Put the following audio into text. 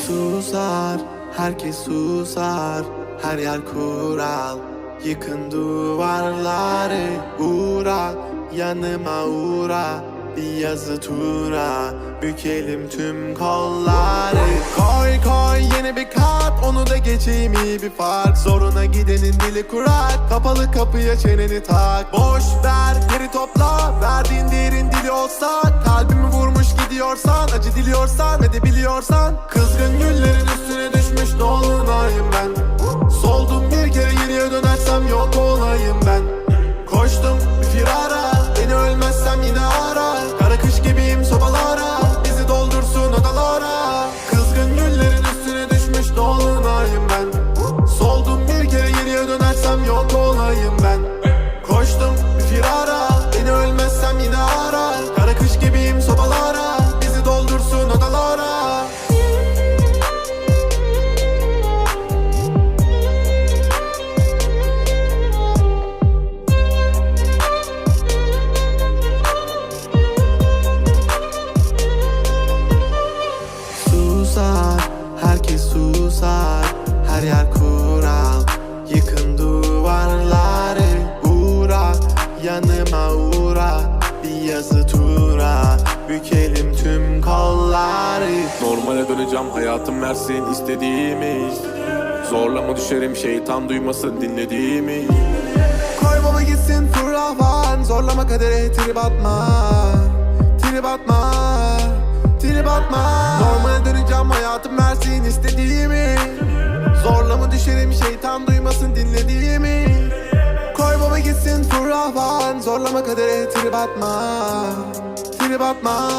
Susar, herkes susar, her yer kural. Yıkın duvarları, uğra, yanıma uğra. Bir yazı tura, bükelim tüm kolları. Koy koy yeni bir kat, onu da geçeyim iyi bir fark. Zoruna gidenin dili kurak, kapalı kapıya çeneni tak. Boş ver geri topla, verdiğin değerin dili olsa. Kalbimi vurmuş gidiyorsan, acı diliyorsan ve de biliyorsan. Kızgın güllerin üstüne düşmüş dolunayım ben. Soldum bir kere geriye dönersem yok olayım ben. Koştum bir firara, beni ölmezsem yine ara. Kara kış gibiyim sobalara, bizi doldursun odalara. Kızgın güllerin üstüne düşmüş dolunayım ben. Soldum bir kere geriye dönersem yok olayım ben. Koştum bir firara, beni ölmezsem yine ara. Kara kış gibiyim sobalara, bizi doldursun odalara. Herkes susar, her yer kural. Yıkın duvarları, uğra, yanıma uğra. Bir yazı tura, bükelim tüm kolları. Normale döneceğim, hayatım versin istediğimi. Zorlama düşerim, şeytan duymasın dinlediğimi. Koy baba gitsin fırlavan, zorlama kadere trip atma. Trip atma, trip atma. Normale döneceğim, hayatım versin istediğimi. Zorlama düşerim, şeytan duymasın dinlediğimi. Koy baba gitsin fırlavan, zorlama kadere trip atma. Trip atma.